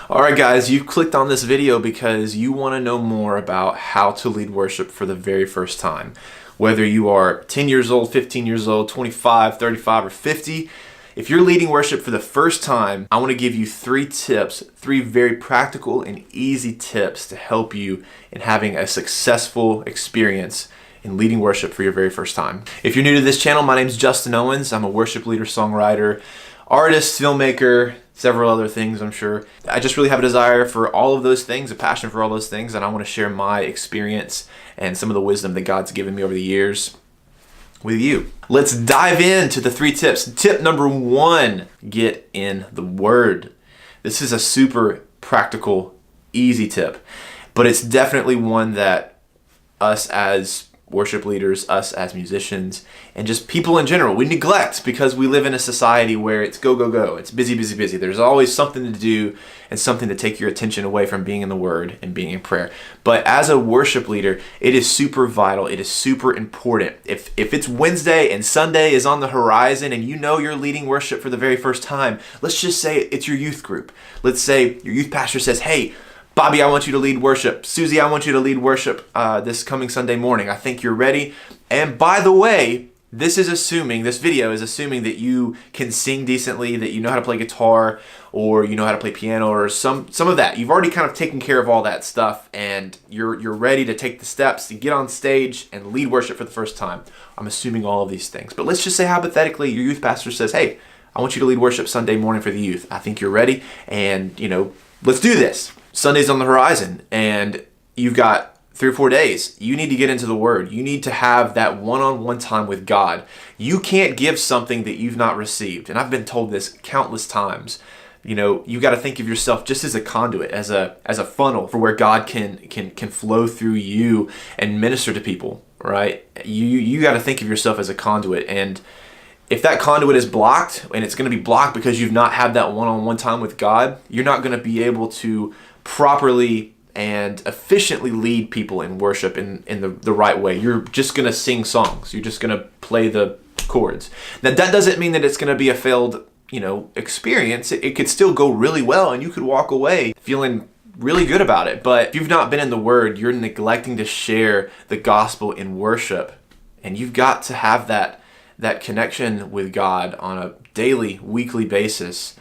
Alright guys, you've clicked on this video because you want to know more about how to lead worship for the very first time. Whether you are 10 years old, 15 years old, 25, 35, or 50, if you're leading worship for the first time, I want to give you 3 tips, 3 very practical and easy tips to help you in having a successful experience in leading worship for your very first time. If you're new to this channel, my name is Justin Owens. I'm a worship leader, songwriter, artist, filmmaker, several other things, I'm sure. I just really have a desire for all of those things, a passion for all those things, and I want to share my experience and some of the wisdom that God's given me over the years with you. Let's dive into the 3 tips. Tip number 1, get in the Word. This is a super practical, easy tip, but it's definitely one that us as worship leaders, us as musicians, and just people in general, we neglect because we live in a society where it's go, go, go. It's busy, busy, busy. There's always something to do and something to take your attention away from being in the Word and being in prayer. But as a worship leader, it is super vital. It is super important. If it's Wednesday and Sunday is on the horizon and you know you're leading worship for the very first time, let's just say it's your youth group. Let's say your youth pastor says, hey, Bobby, I want you to lead worship. Susie, I want you to lead worship this coming Sunday morning. I think you're ready. And by the way, this video is assuming that you can sing decently, that you know how to play guitar, or you know how to play piano, or some of that. You've already kind of taken care of all that stuff, and you're ready to take the steps to get on stage and lead worship for the first time. I'm assuming all of these things. But let's just say hypothetically, your youth pastor says, hey, I want you to lead worship Sunday morning for the youth. I think you're ready, and let's do this. Sunday's on the horizon and you've got 3 or 4 days. You need to get into the Word. You need to have that one-on-one time with God. You can't give something that you've not received. And I've been told this countless times. You got to think of yourself just as a conduit, as a funnel for where God can flow through you and minister to people, right? You got to think of yourself as a conduit, and if that conduit is blocked, and it's going to be blocked because you've not had that one-on-one time with God, you're not going to be able to properly and efficiently lead people in worship in the right way. You're just going to sing songs. You're just going to play the chords. Now, that doesn't mean that it's going to be a failed, experience. It could still go really well, and you could walk away feeling really good about it. But if you've not been in the Word, you're neglecting to share the gospel in worship. And you've got to have that connection with God on a daily, weekly basis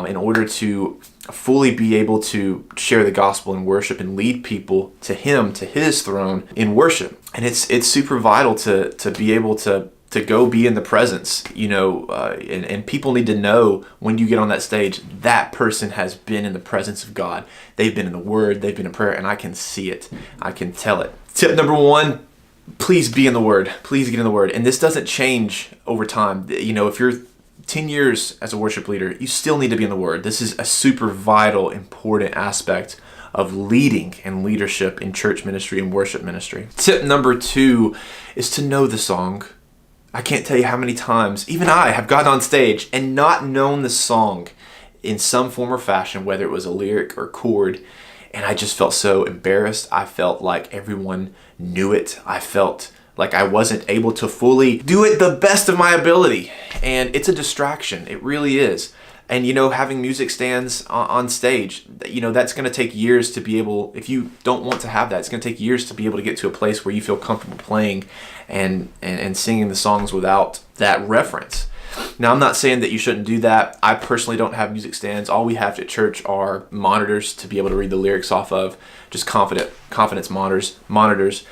in order to fully be able to share the gospel in worship and lead people to Him, to His throne in worship. And it's super vital to be able to go be in the presence, and people need to know when you get on that stage, that person has been in the presence of God. They've been in the Word, they've been in prayer, and I can see it. I can tell it. Tip number 1, please be in the Word. Please get in the Word. And this doesn't change over time. If you're 10 years as a worship leader, you still need to be in the Word. This is a super vital, important aspect of leading and leadership in church ministry and worship ministry. Tip number 2 is to know the song. I can't tell you how many times, even I have gotten on stage and not known the song in some form or fashion, whether it was a lyric or chord, and I just felt so embarrassed. I felt like everyone knew it. I felt like I wasn't able to fully do it the best of my ability. And it's a distraction. It really is. And having music stands on stage, that's going to take years to be able, if you don't want to have that, it's going to take years to be able to get to a place where you feel comfortable playing and singing the songs without that reference. Now, I'm not saying that you shouldn't do that. I personally don't have music stands. All we have at church are monitors to be able to read the lyrics off of, just confidence monitors.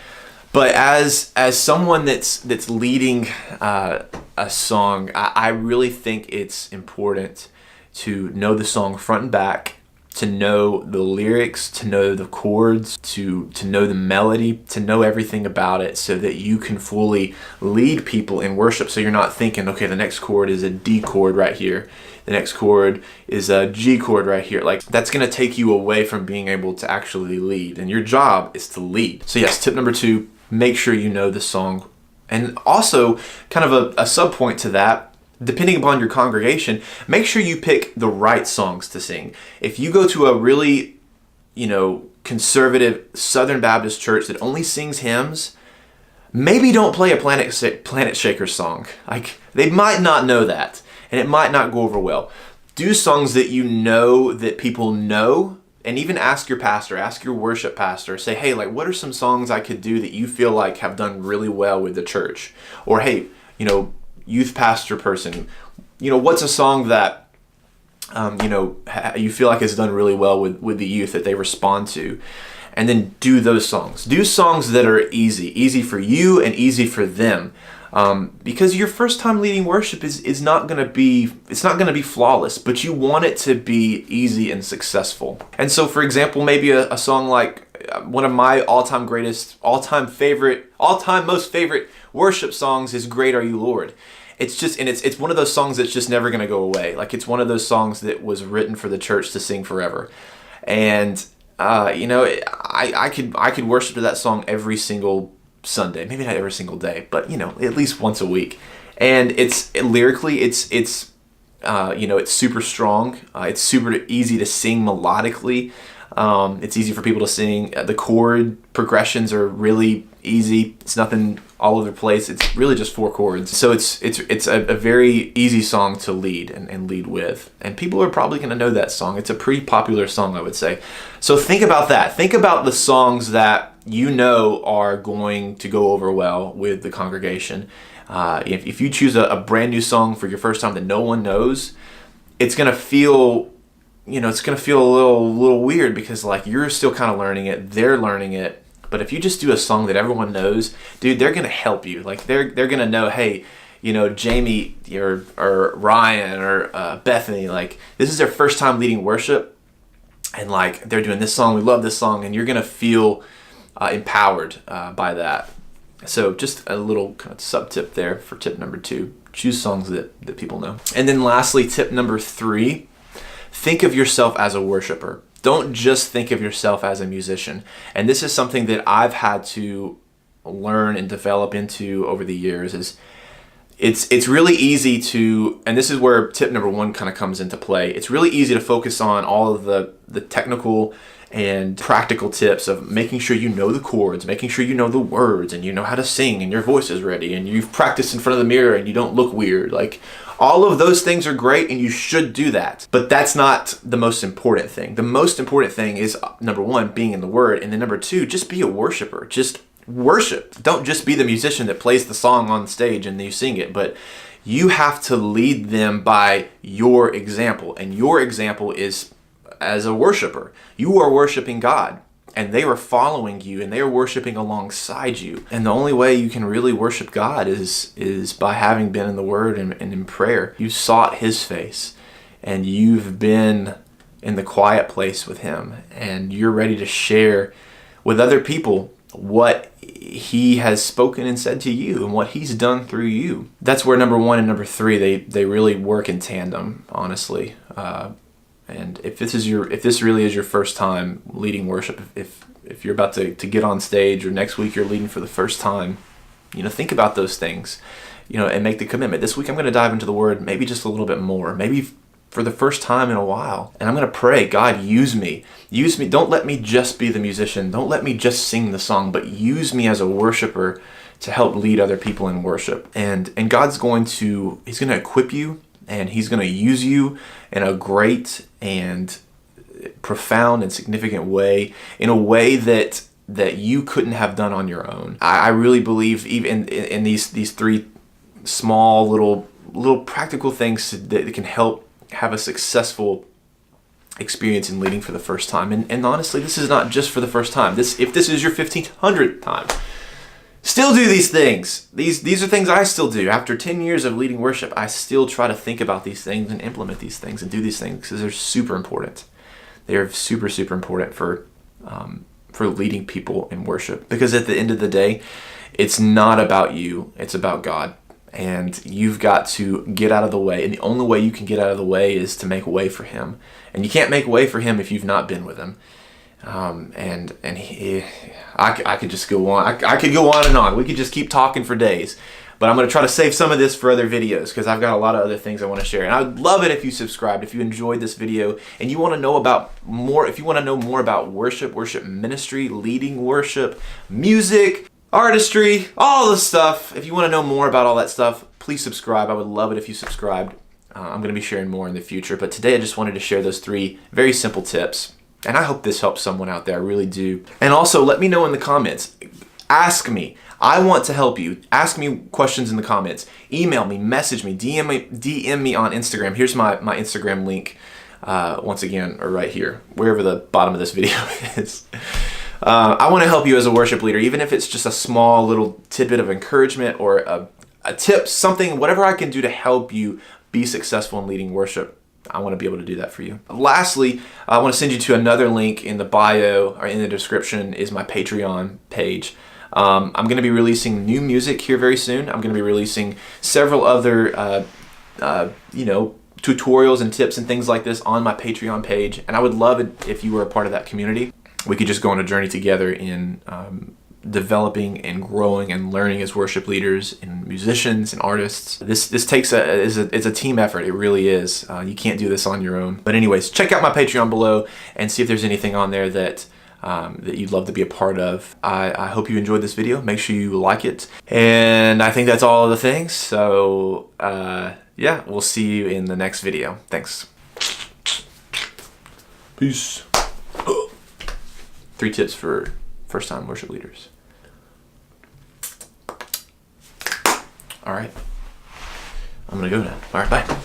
But as someone that's leading a song, I really think it's important to know the song front and back, to know the lyrics, to know the chords, to know the melody, to know everything about it so that you can fully lead people in worship. So you're not thinking, okay, the next chord is a D chord right here. The next chord is a G chord right here. Like, that's going to take you away from being able to actually lead. And your job is to lead. So yes, tip number 2, make sure you know the song. And also, kind of a sub point to that, depending upon your congregation, make sure you pick the right songs to sing. If you go to a really, conservative Southern Baptist church that only sings hymns, maybe don't play a Planet Shaker song. Like, they might not know that, and it might not go over well. Do songs that you know that people know, and even ask your pastor, ask your worship pastor, say, hey, like, what are some songs I could do that you feel like have done really well with the church? Or, hey, youth pastor person, what's a song that you feel like has done really well with the youth that they respond to? And then do those songs. Do songs that are easy for you and easy for them. Because your first time leading worship is not going to be flawless, but you want it to be easy and successful. And so, for example, maybe a song like one of my all-time most favorite worship songs is "Great Are You, Lord." It's one of those songs that's just never going to go away. Like, it's one of those songs that was written for the church to sing forever. And I could worship to that song every single Sunday, maybe not every single day, but at least once a week. And lyrically, it's super strong. It's super easy to sing melodically. It's easy for people to sing. The chord progressions are really easy. It's nothing all over the place. It's really just 4 chords. So it's a very easy song to lead and lead with. And people are probably going to know that song. It's a pretty popular song, I would say. So think about that. Think about the songs that are going to go over well with the congregation. If you choose a brand new song for your first time that no one knows, it's going to feel a little weird, because like you're still kind of learning it, they're learning it. But if you just do a song that everyone knows, dude, they're going to help you. Like they're going to know, hey, Jamie or Ryan or Bethany, like this is their first time leading worship, and like they're doing this song, we love this song, and you're going to feel empowered by that. So just a little kind of sub tip there for tip number 2. Choose songs that people know. And then lastly, tip number 3, think of yourself as a worshiper. Don't just think of yourself as a musician. And this is something that I've had to learn and develop into over the years. Is it's really easy to, and this is where tip number 1 kind of comes into play. It's really easy to focus on all of the technical and practical tips of making sure you know the chords, making sure you know the words, and you know how to sing, and your voice is ready, and you've practiced in front of the mirror, and you don't look weird. Like, all of those things are great, and you should do that. But that's not the most important thing. The most important thing is, number 1, being in the Word, and then number 2, just be a worshiper. Just worship. Don't just be the musician that plays the song on stage and you sing it, but you have to lead them by your example, and your example is as a worshiper. You are worshiping God, and they are following you, and they are worshiping alongside you. And the only way you can really worship God is by having been in the Word and in prayer. You sought His face, and you've been in the quiet place with Him, and you're ready to share with other people what He has spoken and said to you and what He's done through you. That's where number 1 and number 3, they really work in tandem, honestly. And if this really is your first time leading worship, if you're about to get on stage, or next week you're leading for the first time, think about those things, and make the commitment. This week I'm going to dive into the Word maybe just a little bit more, maybe for the first time in a while. And I'm going to pray, God, use me. Use me. Don't let me just be the musician. Don't let me just sing the song, but use me as a worshiper to help lead other people in worship. And God's He's going to equip you, and He's going to use you in a great and profound and significant way, in a way that you couldn't have done on your own. I really believe even in these 3 small little practical things that can help have a successful experience in leading for the first time. And honestly, this is not just for the first time. If this is your 1500th time, still do these things. These are things I still do. After 10 years of leading worship, I still try to think about these things and implement these things and do these things, because they're super important. They are super, super important for leading people in worship. Because at the end of the day, it's not about you, it's about God. And you've got to get out of the way. And the only way you can get out of the way is to make way for Him. And you can't make way for Him if you've not been with Him. I could just go on. I could go on and on. We could just keep talking for days. But I'm going to try to save some of this for other videos, because I've got a lot of other things I want to share. And I would love it if you subscribed, if you enjoyed this video, and you want to know if you want to know more about worship ministry, leading worship, music, artistry, all the stuff. If you want to know more about all that stuff, please subscribe. I would love it if you subscribed. I'm going to be sharing more in the future, but today I just wanted to share those 3 very simple tips. And I hope this helps someone out there. I really do. And also, let me know in the comments. Ask me. I want to help you. Ask me questions in the comments. Email me, message me, DM me on Instagram. Here's my Instagram link, once again, or right here, wherever the bottom of this video is. I want to help you as a worship leader, even if it's just a small little tidbit of encouragement or a tip, something, whatever I can do to help you be successful in leading worship. I want to be able to do that for you. Lastly, I want to send you to another link in the bio or in the description is my Patreon page. I'm going to be releasing new music here very soon. I'm going to be releasing several other, tutorials and tips and things like this on my Patreon page. And I would love it if you were a part of that community. We could just go on a journey together in developing and growing and learning as worship leaders and musicians and artists. This takes it's a team effort. It really is. You can't do this on your own. But anyways, check out my Patreon below and see if there's anything on there that you'd love to be a part of. I hope you enjoyed this video. Make sure you like it. And I think that's all of the things. So yeah, we'll see you in the next video. Thanks. Peace. 3 tips for first-time worship leaders. All right. I'm gonna go now. All right, bye.